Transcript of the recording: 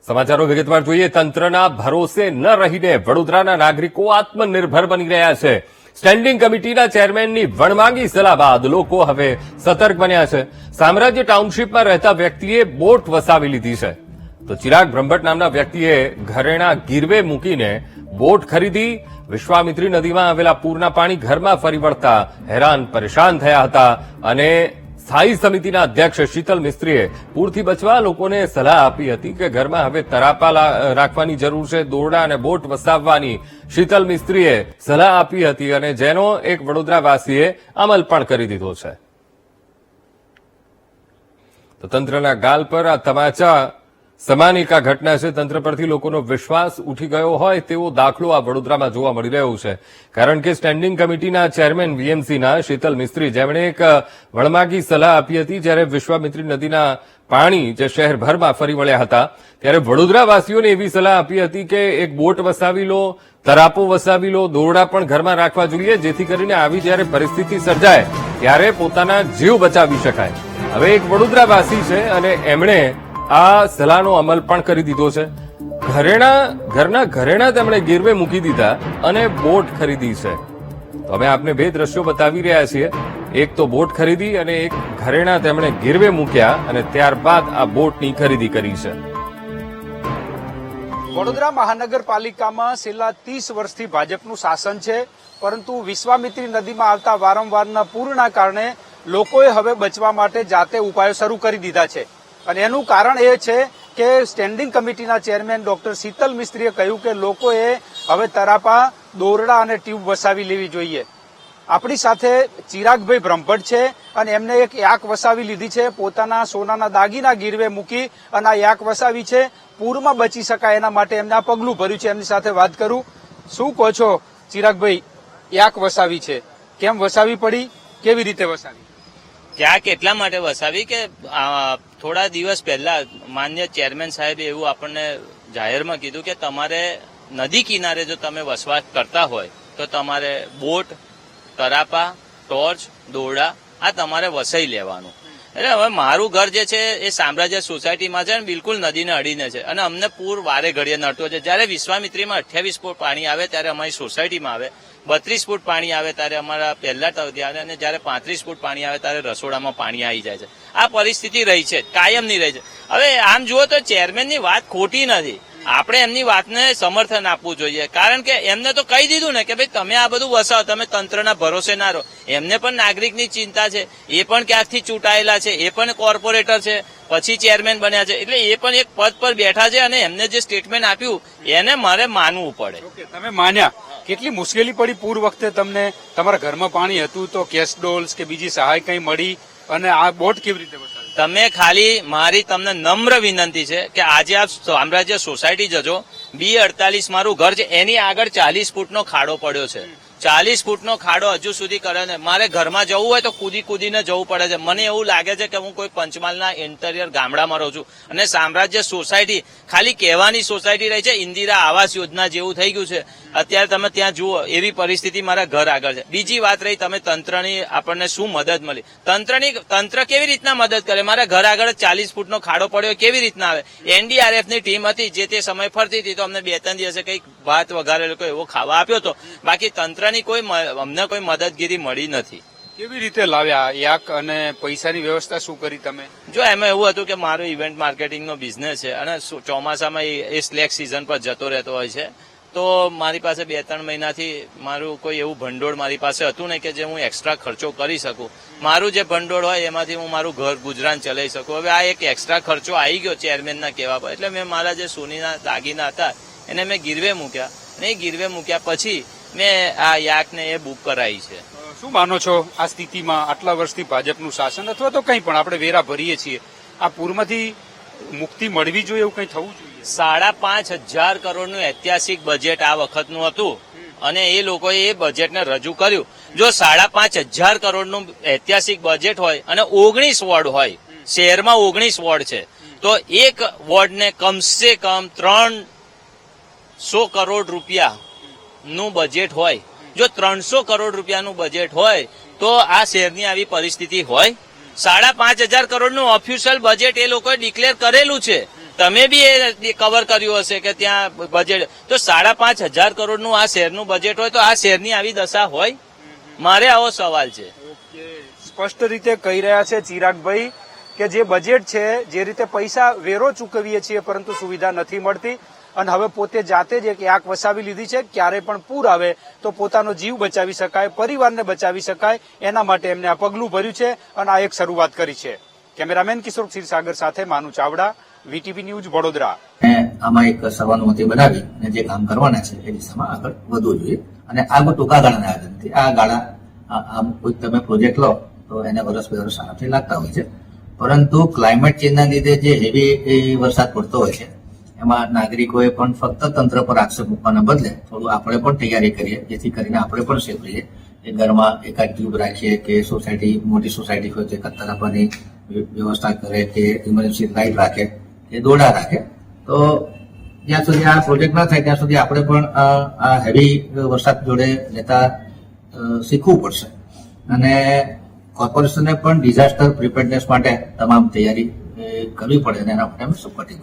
સમાચારો વિગતવાર જોઈએ. તંત્રના ભરોસે ન રહીને વડોદરાના નાગરિકો આત્મનિર્ભર બની રહ્યા છે. સ્ટેન્ડિંગ કમિટીના ચેરમેનની વણમાંગી સલાહ બાદ લોકો હવે સતર્ક બન્યા છે. સામ્રાજ્ય ટાઉનશીપમાં રહેતા વ્યક્તિએ બોટ વસાવી લીધી છે. તો ચિરાગ બ્રહ્મભટ્ટ નામના વ્યક્તિએ ઘરેણા ગીરવે મૂકીને બોટ ખરીદી. વિશ્વામિત્રી નદીમાં આવેલા પૂરના પાણી ઘરમાં ફરી વળતા હેરાન પરેશાન થયા હતા અને સ્થાયી સમિતિના અધ્યક્ષ શીતલ મિસ્ત્રીએ પૂરથી બચવા લોકોને સલાહ આપી હતી કે ઘરમાં હવે તરાપા રાખવાની જરૂર છે, દોરડા અને બોટ વસાવવાની શીતલ મિસ્ત્રીએ સલાહ આપી હતી અને જેનો એક વડોદરાવાસીએ અમલ પણ કરી દીધો છે. તો તંત્રના ગાલ પર આ તમાચા સમાન એક આ ઘટના છે. તંત્ર પરથી લોકોનો વિશ્વાસ ઉઠી ગયો હોય તેવો દાખલો આ વડોદરામાં જોવા મળી રહ્યો છે. કારણ કે સ્ટેન્ડિંગ કમિટીના ચેરમેન વીએમસીના શીતલ મિસ્ત્રી જેમણે એક વણમાગી સલાહ આપી હતી જ્યારે વિશ્વામિત્રી નદીના પાણી જે શહેરભરમાં ફરી વળ્યા હતા ત્યારે વડોદરાવાસીઓને એવી સલાહ આપી હતી કે એક બોટ વસાવી લો, તરાપો વસાવી લો, દોરડા પણ ઘરમાં રાખવા જોઈએ જેથી કરીને આવી જ્યારે પરિસ્થિતિ સર્જાય ત્યારે પોતાના જીવ બચાવી શકાય. હવે એક વડોદરાવાસી છે અને એમણે આ સલાહનો અમલ પણ કરી દીધો છે. ઘરના ઘરેણા તેમણે ગીરવે મૂકી દીધા અને બોટ ખરીદી છે. તો અમે આપને બે દ્રશ્યો બતાવી રહ્યા છીએ. એક તો બોટ ખરીદી અને એક ઘરેણા તેમણે ગીરવે મૂક્યા અને ત્યારબાદ આ બોટની ખરીદી કરી છે. વડોદરા મહાનગરપાલિકામાં છેલ્લા 30 વર્ષથી ભાજપનું શાસન છે, પરંતુ વિશ્વામિત્રી નદીમાં આવતા વારંવારના પૂરના કારણે લોકોએ હવે બચવા માટે જાતે ઉપાયો શરૂ કરી દીધા છે. અને એનું કારણ એ છે કે સ્ટેન્ડિંગ કમિટીના ચેરમેન ડોક્ટર શીતલ મિસ્ત્રીએ કહ્યું કે લોકોએ હવે તરાપા, દોરડા અને ટ્યુબ વસાવી લેવી જોઈએ. આપણી સાથે ચિરાગભાઈ બ્રહ્મભટ્ટ છે અને એમને એક યાક વસાવી લીધી છે. પોતાના સોનાના દાગીના ગીરવે મૂકી અને આ યાક વસાવી છે. પૂરમાં બચી શકાય એના માટે એમને આ પગલું ભર્યું છે. એમની સાથે વાત કરું. શું કહો છો ચિરાગભાઈ, યાક વસાવી છે, કેમ વસાવી પડી, કેવી રીતે વસાવી? યાક એટલા માટે વસાવી કે થોડા દિવસ પહેલા માન્ય ચેરમેન સાહેબે એવું આપણને જાહેરમાં કીધું કે તમારે નદી કિનારે જો તમે વસવાટ કરતા હોય તો તમારે બોટ, તરાપા, ટોર્ચ, દોરડા આ તમારે વસાઈ લેવાનું. એટલે હવે મારું ઘર જે છે એ સામ્રાજ્ય સોસાયટીમાં છે ને બિલકુલ નદીને અડીને છે અને અમને પૂર વારે ઘડીએ નડતો છે. જયારે વિશ્વામિત્રીમાં 28 ફૂટ પાણી આવે ત્યારે અમારી સોસાયટીમાં આવે, 32 ફૂટ પાણી આવે ત્યારે અમારા પહેલા આવે અને જયારે 35 ફૂટ પાણી આવે ત્યારે રસોડામાં પાણી આવી જાય છે. આ પરિસ્થિતિ રહી છે, કાયમની રહી છે. હવે આમ જુઓ તો ચેરમેનની વાત ખોટી નથી. આપણે એમની વાતને સમર્થન આપવું જોઈએ, કારણ કે એમને તો કહી દીધું ને કે ભાઈ તમે આ બધું વસાવો, તમે તંત્રના ભરોસે ના રહો. એમને પણ નાગરિકની ચિંતા છે, એ પણ ક્યાંકથી ચૂંટાયેલા છે, એ પણ કોર્પોરેટર છે, પછી ચેરમેન બન્યા છે, એટલે એ પણ એક પદ પર બેઠા છે અને એમને જે સ્ટેટમેન્ટ આપ્યું એને મારે માનવું પડે. તમે માન્યા. કેટલી મુશ્કેલી પડી પૂર વખતે તમને? તમારા ઘરમાં પાણી હતું તો કેશ ડોલ્સ કે બીજી સહાય કઈ મળી અને આ બોટ કેવી રીતે વસાવી? તમે ખાલી મારી તમને નમ્ર વિનંતી છે કે આજે આપ સામ્રાજ્ય સોસાયટી જજો. B48 મારું ઘર છે, એની આગળ 40 ફૂટનો ખાડો પડ્યો છે. 40 ફૂટનો ખાડો હજુ સુધી કરે ને મારે ઘરમાં જવું હોય તો કૂદીને જવું પડે છે. મને એવું લાગે છે કે હું કોઈ પંચમહાલના ઇન્ટિરિયર ગામડામાં રહું છું અને સામ્રાજ્ય સોસાયટી ખાલી કહેવાની સોસાયટી રહી છે. ઇન્દિરા આવાસ યોજના જેવું થઈ ગયું છે. અત્યારે તમે ત્યાં જુઓ એવી પરિસ્થિતિ મારા ઘર આગળ છે. બીજી વાત રહી તમે તંત્રની આપણને શું મદદ મળી. તંત્ર કેવી રીતના મદદ કરે? મારા ઘર આગળ 40 ફૂટનો ખાડો પડ્યો કેવી રીતના આવે? NDRFની ટીમ હતી જે તે સમય ફરતી હતી તો અમને 2-3 દિવસે કંઈક ભાત વઘારેલો એવો ખાવા આપ્યો હતો. બાકી તંત્રની અમને કોઈ મદદગીરી મળી નથી. કેવી રીતે લાવ્યા યાક અને પૈસાની વ્યવસ્થા શું કરી તમે? જો એમાં એવું હતું કે મારો ઇવેન્ટ માર્કેટિંગનો બિઝનેસ છે અને ચોમાસામાં એ સ્લેક સિઝન પર જતો રહેતો હોય છે. તો મારી પાસે 2-3 મહિનાથી મારું કોઈ એવું ભંડોળ મારી પાસે હતું નહીં કે જે હું એક્સ્ટ્રા ખર્ચો કરી શકું. મારું જે ભંડોળ હોય એમાંથી હું મારું ઘર ગુજરાન ચલાવી શકું. હવે આ એક એક્સ્ટ્રા ખર્ચો આવી ગયો ચેરમેનના કહેવા પર, એટલે મેં મારા જે સોનીના દાગીના હતા એને મેં ગીરવે મૂક્યા અને એ ગીરવે મૂક્યા પછી મેં આ યાકને એ બુક કરાવી છે. શું માનો છો આ સ્થિતિમાં? આટલા વર્ષથી ભાજપનું શાસન અથવા તો કંઈ પણ આપણે વેરા ભરીએ છીએ, આ પૂરમાંથી મુક્તિ મળવી જોઈએ, એવું કંઈ થવું જોઈએ? 5,500 કરોડનું ઐતિહાસિક બજેટ આ વખતનું હતું અને એ લોકોએ એ બજેટને રજૂ કર્યું. જો 5,500 કરોડનું ઐતિહાસિક બજેટ હોય અને 19 વોર્ડ હોય, શહેરમાં 19 વોર્ડ છે, તો એક વોર્ડને કમસે કમ 300 કરોડ રૂપિયાનું બજેટ હોય. જો 300 કરોડ રૂપિયાનું બજેટ હોય તો આ શહેરની આવી પરિસ્થિતિ હોય? 5,500 કરોડનું ઓફિશિયલ બજેટ એ લોકોએ ડિક્લેર કરેલું છે તમે બી એ કવર કર્યું હશે કે ત્યાં બજેટ તો 5,500 કરોડનું આ શહેરનું બજેટ હોય તો આ શહેરની આવી દશા હોય? મારે આવો સવાલ છે. સ્પષ્ટ રીતે કહી રહ્યા છે ચિરાગભાઈ કે જે બજેટ છે, જે રીતે પૈસા વેરો ચૂકવીએ છીએ પરંતુ સુવિધા નથી મળતી અને હવે પોતે જાતે જ એક આંખ વસાવી લીધી છે. ક્યારે પણ પૂર આવે તો પોતાનો જીવ બચાવી શકાય, પરિવારને બચાવી શકાય, એના માટે એમને આ પગલું ભર્યું છે અને આ એક શરૂઆત કરી છે. કેમેરામેન કિશોર ક્ષીરસાગર સાથે માનુ ચાવડા, વીટીવી ન્યૂઝ, વડોદરા. આમાં એક સર્વાનુમતિ બનાવી અને જે કામ કરવાના છે એ દિશામાં આગળ વધવું જોઈએ અને આ ટૂંકા ગાળાના આયોજનથી આ ગાળા આમ કોઈ તમે પ્રોજેક્ટ લો તો એને વર્ષ 2 વર્ષ આરામથી લાગતા હોય છે, પરંતુ ક્લાઇમેટ ચેન્જના લીધે જે હેવી વરસાદ પડતો હોય છે એમાં નાગરિકોએ પણ ફક્ત તંત્ર પર આક્ષેપ મૂકવાના બદલે થોડું આપણે પણ તૈયારી કરીએ, જેથી કરીને આપણે પણ સેફ રહીએ. એ ઘરમાં એકાદ ટ્યુબ રાખીએ કે સોસાયટી મોટી સોસાયટી હોય તો એકાદ તરાપાની વ્યવસ્થા કરે કે ઇમરજન્સી લાઇટ રાખે કે દોરડા રાખે. તો જ્યાં સુધી આ પ્રોજેક્ટ ના થાય ત્યાં સુધી આપણે પણ આ હેવી વરસાદ જોડે લેતા શીખવું પડશે અને કોર્પોરેશને પણ ડિઝાસ્ટર પ્રિપેરનેસ માટે તમામ તૈયારી કરવી પડે અને એના માટે અમે સપોર્ટિંગ